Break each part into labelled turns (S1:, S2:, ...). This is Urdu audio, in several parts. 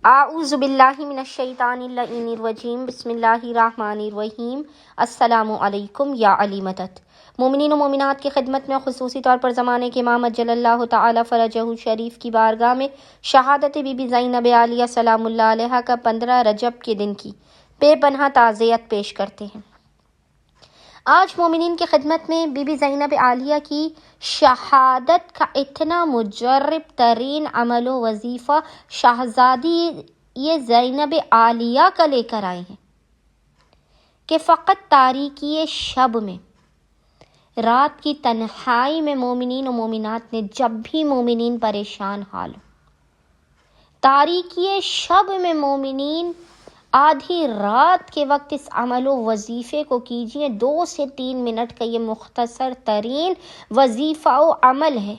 S1: اعوذ باللہ من الشیطان اللعین الرجیم، بسم اللہ الرحمن الرحیم۔ السلام علیکم یا علی مدد۔ مومنین و مومنات کی خدمت میں خصوصی طور پر زمانے کے امام جل اللہ تعالی فرجہ شریف کی بارگاہ میں شہادت بی بی زینب عالیہ سلام اللہ علیہا کا 15 رجب کے دن کی بے پناہ تعزیت پیش کرتے ہیں۔ آج مومنین کی خدمت میں بی بی زینب عالیہ کی شہادت کا اتنا مجرب ترین عمل و وظیفہ شہزادی یہ زینب عالیہ کا لے کر آئے ہیں کہ فقط تاریکی شب میں، رات کی تنہائی میں مومنین و مومنات نے جب بھی مومنین پریشان حال ہو، تاریکی شب میں مومنین آدھی رات کے وقت اس عمل و وظیفے کو کیجئے۔ 2 سے 3 منٹ کا یہ مختصر ترین وظیفہ و عمل ہے،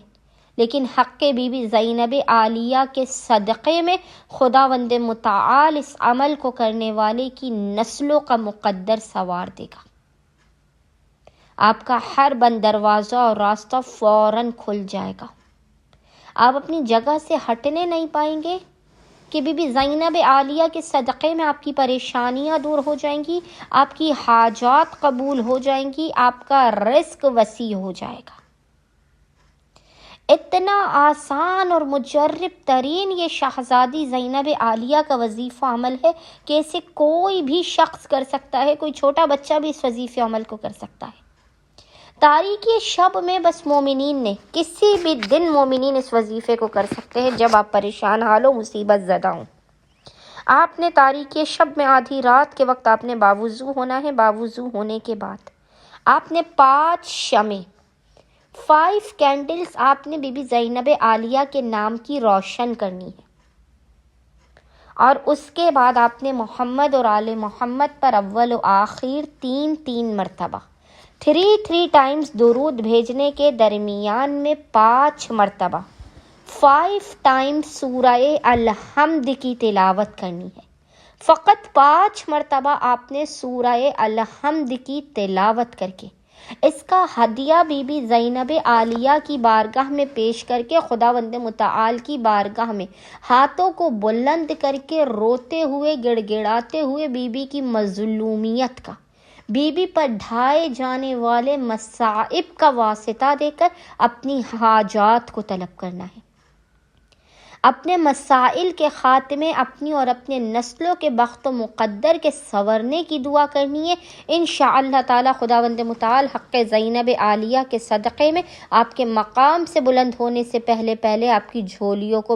S1: لیکن حق بی بی زینب عالیہ کے صدقے میں خداوند متعال اس عمل کو کرنے والے کی نسلوں کا مقدر سنوار دے گا۔ آپ کا ہر بند دروازہ اور راستہ فوراً کھل جائے گا۔ آپ اپنی جگہ سے ہٹنے نہیں پائیں گے کہ بی بی زینب عالیہ کے صدقے میں آپ کی پریشانیاں دور ہو جائیں گی، آپ کی حاجات قبول ہو جائیں گی، آپ کا رزق وسیع ہو جائے گا۔ اتنا آسان اور مجرب ترین یہ شہزادی زینب عالیہ کا وظیفہ عمل ہے کہ اسے کوئی بھی شخص کر سکتا ہے، کوئی چھوٹا بچہ بھی اس وظیفے عمل کو کر سکتا ہے۔ تاریکی شب میں بس مومنین نے، کسی بھی دن مومنین اس وظیفے کو کر سکتے ہیں جب آپ پریشان حال ہو، مصیبت زدہ ہوں۔ آپ نے تاریکی شب میں آدھی رات کے وقت آپ نے باوضو ہونا ہے۔ باوضو ہونے کے بعد آپ نے 5 شمع 5 کینڈلز آپ نے بی بی زینب عالیہ کے نام کی روشن کرنی ہے، اور اس کے بعد آپ نے محمد اور آل محمد پر اول و آخر 3 مرتبہ 3 ٹائمز درود بھیجنے کے درمیان میں 5 مرتبہ 5 ٹائمز سورہ الحمد کی تلاوت کرنی ہے۔ فقط 5 مرتبہ آپ نے سورہ الحمد کی تلاوت کر کے اس کا ہدیہ بی بی زینب عالیہ کی بارگاہ میں پیش کر کے، خداوند متعال کی بارگاہ میں ہاتھوں کو بلند کر کے روتے ہوئے، گڑ گڑاتے ہوئے بی بی کی مظلومیت کا، بی بی پر ڈھائے جانے والے مصائب کا واسطہ دے کر اپنی حاجات کو طلب کرنا ہے، اپنے مسائل کے خاتمے، اپنی اور اپنے نسلوں کے بخت و مقدر کے سنورنے کی دعا کرنی ہے۔ انشاءاللہ تعالی خداوند متعال حق زینب عالیہ کے صدقے میں آپ کے مقام سے بلند ہونے سے پہلے آپ کی جھولیوں کو